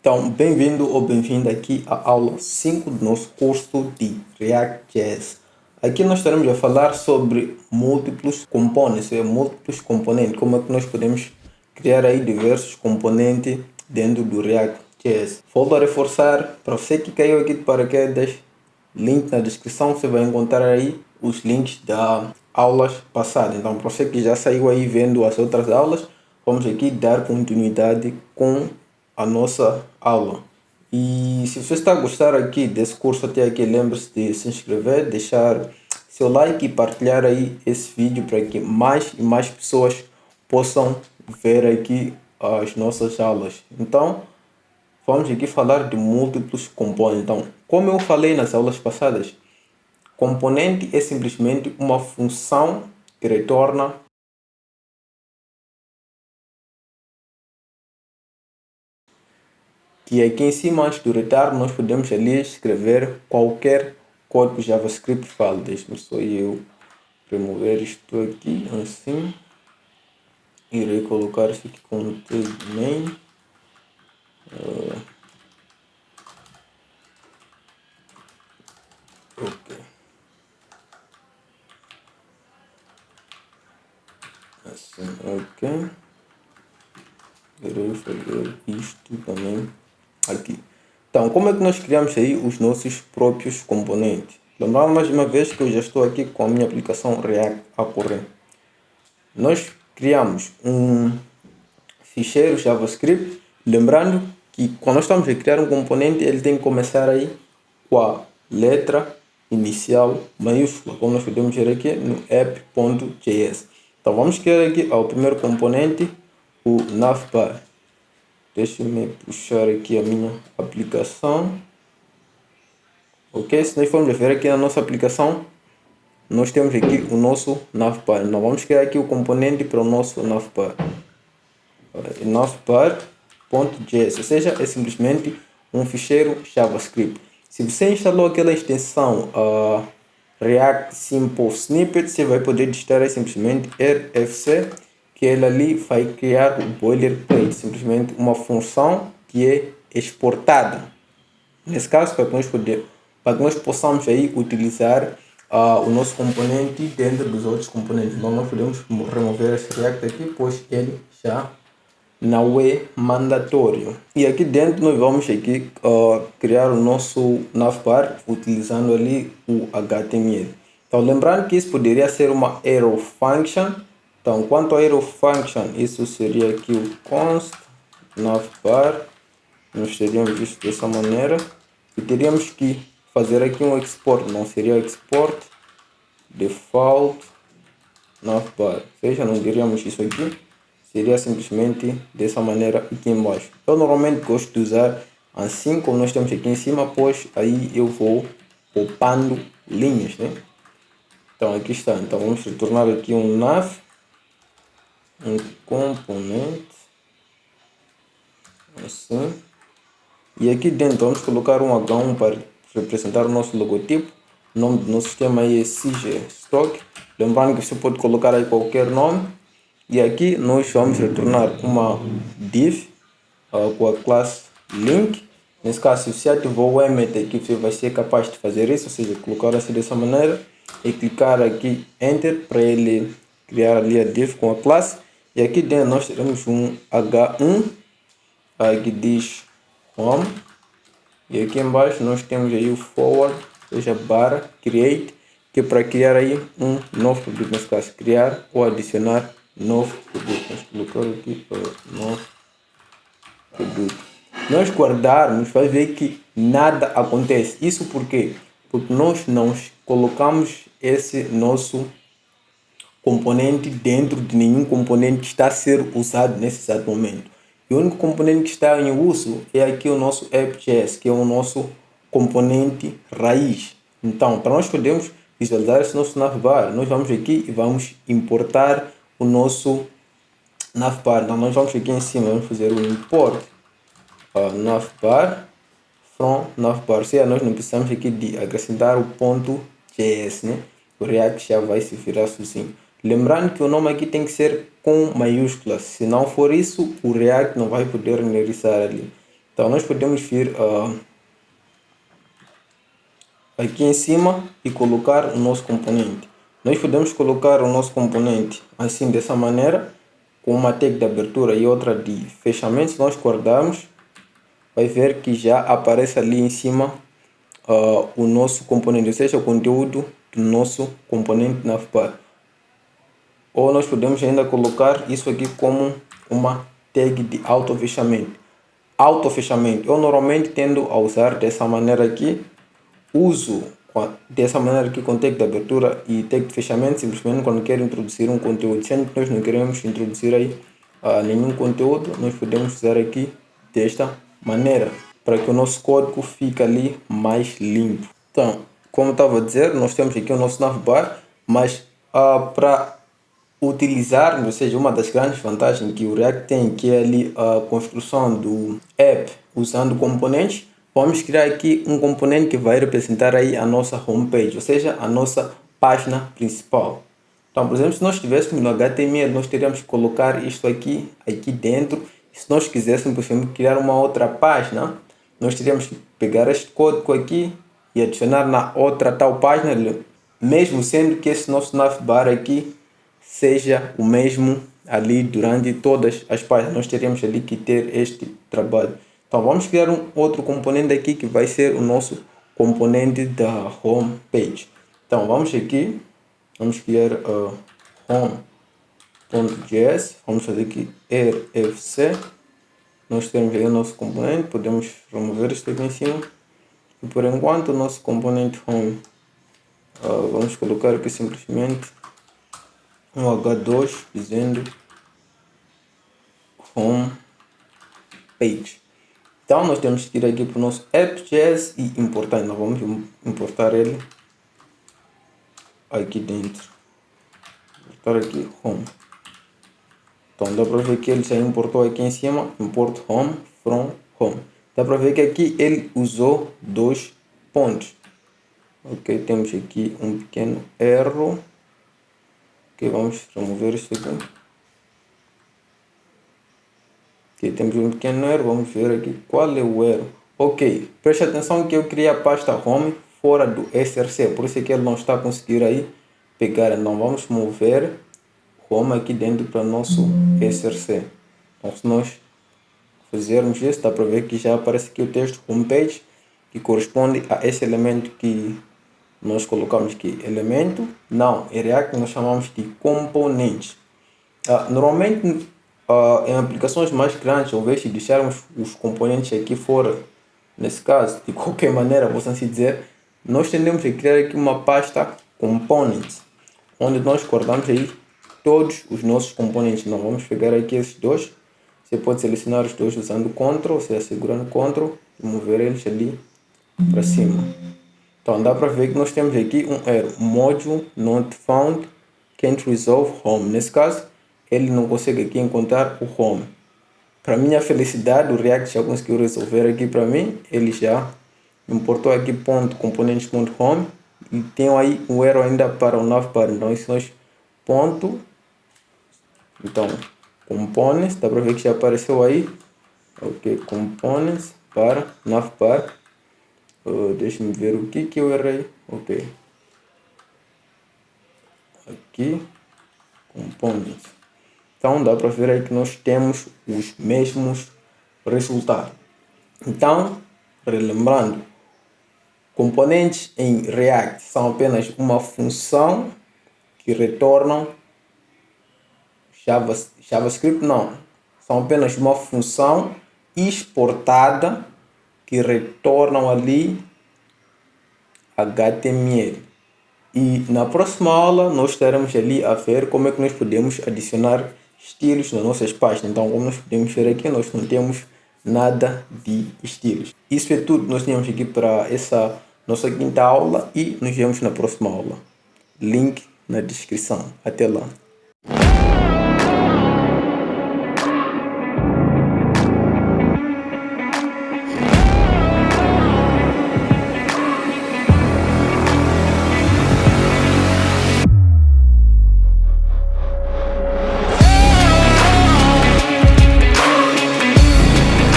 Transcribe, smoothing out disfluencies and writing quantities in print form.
Então, bem-vindo ou bem-vinda aqui à aula 5 do nosso curso de React.js. Aqui nós estaremos a falar sobre múltiplos componentes, como é que nós podemos criar aí diversos componentes dentro do React.js. Volto a reforçar, para você que caiu aqui de paraquedas, link na descrição, você vai encontrar aí os links das aulas passadas. Então, para você que já saiu aí vendo as outras aulas, vamos aqui dar continuidade com a nossa aula. E se você está a gostar aqui desse curso até aqui, lembre-se de se inscrever, deixar seu like e partilhar aí esse vídeo para que mais e mais pessoas possam ver aqui as nossas aulas. Então, vamos aqui falar de múltiplos componentes. Então, como eu falei nas aulas passadas, componente é simplesmente uma função que retorna que aqui em cima, antes do retorno, nós podemos ali escrever qualquer código JavaScript fala. Deixa-me só eu remover isto aqui, assim. Irei colocar isso aqui como tag main. Ok. Assim, ok. Irei fazer isto também aqui. Então, como é que nós criamos aí os nossos próprios componentes? Lembrando mais uma vez que eu já estou aqui com a minha aplicação React a correr. Nós criamos um ficheiro JavaScript, lembrando que quando nós estamos a criar um componente, ele tem que começar aí com a letra inicial maiúscula, como nós podemos ver aqui no app.js. Então vamos criar aqui o primeiro componente, o navbar. Deixa-me puxar aqui a minha aplicação. Ok, se nós formos ver aqui na nossa aplicação, nós temos aqui o nosso navbar. Então vamos criar aqui o componente para o nosso navbar. Navbar.js, ou seja, é simplesmente um ficheiro JavaScript. Se você instalou aquela extensão React Simple Snippet, você vai poder digitar aí simplesmente RFC, que ele ali vai criar o boilerplate, simplesmente uma função que é exportada. Nesse caso, para que nós possamos aí utilizar o nosso componente dentro dos outros componentes. Então nós podemos remover esse React aqui, pois ele já não é mandatório. E aqui dentro nós vamos aqui criar o nosso navbar utilizando ali o HTML. Então lembrando que isso poderia ser uma arrow function. Então quanto a arrow function, isso seria aqui o const navbar. Nós teríamos visto dessa maneira e teríamos que fazer aqui um export. Não seria export default navbar. Ou seja, não diríamos isso aqui. Seria simplesmente dessa maneira aqui embaixo. Eu normalmente gosto de usar assim como nós temos aqui em cima, pois aí eu vou poupando linhas, né? Então aqui está. Então vamos retornar aqui um nav, um componente, assim. E aqui dentro vamos colocar um H1 para representar o nosso logotipo. O nome do nosso sistema aí é CG Stock. Lembrando que você pode colocar aí qualquer nome. E aqui nós vamos retornar uma div com a classe link. Nesse caso, se você ativou o emmet aqui, você vai ser capaz de fazer isso, ou seja, colocar assim dessa maneira e clicar aqui enter para ele criar ali a div com a classe. E aqui dentro nós teremos um H1 que diz home. E aqui embaixo nós temos aí o forward, ou seja, barra create, que é para criar aí um novo produto, nesse caso, criar ou adicionar novo produto. Vamos colocar aqui novo produto. Nós guardarmos, vai ver que nada acontece. Isso por quê? Porque nós não colocamos esse nosso componente dentro de nenhum componente que está a ser usado nesse exato momento. E o único componente que está em uso é aqui o nosso app.js, que é o nosso componente raiz. Então, para nós podermos visualizar esse nosso navbar, nós vamos aqui e vamos importar o nosso navbar. Então, nós vamos aqui em cima, vamos fazer o import navbar from navbar. Ou seja, nós não precisamos aqui de acrescentar o ponto .js, né? O React já vai se virar sozinho. Lembrando que o nome aqui tem que ser com maiúsculas. Se não for isso, o React não vai poder renderizar ali. Então nós podemos vir aqui em cima e colocar o nosso componente. Nós podemos colocar o nosso componente assim, dessa maneira, com uma tag de abertura e outra de fechamento. Se nós guardarmos, vai ver que já aparece ali em cima o nosso componente, ou seja, o conteúdo do nosso componente navbar. Ou nós podemos ainda colocar isso aqui como uma tag de autofechamento. Autofechamento, eu normalmente tendo a usar dessa maneira aqui. Uso dessa maneira aqui com tag de abertura e tag de fechamento simplesmente quando quero introduzir um conteúdo. Sendo que nós não queremos introduzir aí nenhum conteúdo, nós podemos usar aqui desta maneira, para que o nosso código fique ali mais limpo. Então, como eu estava a dizer, nós temos aqui o nosso navbar, mas para utilizar, ou seja, uma das grandes vantagens que o React tem, que é ali a construção do app usando componentes, vamos criar aqui um componente que vai representar aí a nossa homepage, ou seja, a nossa página principal. Então, por exemplo, se nós estivéssemos no HTML, nós teríamos que colocar isto aqui dentro. Se nós quiséssemos, por exemplo, criar uma outra página, nós teríamos que pegar este código aqui e adicionar na outra tal página, mesmo sendo que esse nosso navbar aqui seja o mesmo ali durante todas as páginas. Nós teríamos ali que ter este trabalho. Então vamos criar um outro componente aqui que vai ser o nosso componente da home page. Então vamos aqui, vamos criar home.js, vamos fazer aqui rfc. Nós temos aí o nosso componente, podemos remover isto aqui em cima. E por enquanto o nosso componente home, vamos colocar aqui simplesmente um H2 dizendo home page. Então nós temos que ir aqui para o nosso app.js e importar. Nós vamos importar ele aqui dentro. Importar aqui home. Então dá para ver que ele já importou aqui em cima. Import home from home. Dá para ver que aqui ele usou 2 pontos. Ok, temos aqui um pequeno erro. Ok, vamos remover isso aqui. Ok, temos um pequeno erro, vamos ver aqui qual é o erro. Ok, preste atenção que eu criei a pasta home fora do src, por isso é que ele não está a conseguir aí pegar. Então vamos mover home aqui dentro para o nosso src. Então se nós fizermos isso, dá para ver que já aparece aqui o texto homepage, que corresponde a esse elemento que nós colocamos aqui. Elemento, não, em React nós chamamos de componentes. Normalmente em aplicações mais grandes, ao invés de deixarmos os componentes aqui fora, nesse caso, de qualquer maneira, posso assim dizer, nós tendemos a criar aqui uma pasta components, onde nós guardamos aí todos os nossos componentes. Então vamos pegar aqui esses dois. Você pode selecionar os dois usando Ctrl, ou seja, segurando Ctrl e mover eles ali para cima. Então dá para ver que nós temos aqui um erro, module not found, can't resolve home. Nesse caso, ele não consegue aqui encontrar o home. Para minha felicidade, o React já conseguiu resolver aqui para mim. Ele já importou aqui .components.home e tem aí um erro ainda para o navbar. Então isso nós então components, dá para ver que já apareceu aí. Ok, components para navbar. Deixa-me ver o que eu errei. Ok, aqui components. Então dá para ver aí que nós temos os mesmos resultados. Então, relembrando, componentes em React são apenas uma função que retornam JavaScript não, são apenas uma função exportada que retornam ali HTML. E na próxima aula nós estaremos ali a ver como é que nós podemos adicionar estilos nas nossas páginas. Então, como nós podemos ver aqui, nós não temos nada de estilos. Isso é tudo que nós tínhamos aqui para essa nossa quinta aula e nos vemos na próxima aula. Link na descrição. Até lá.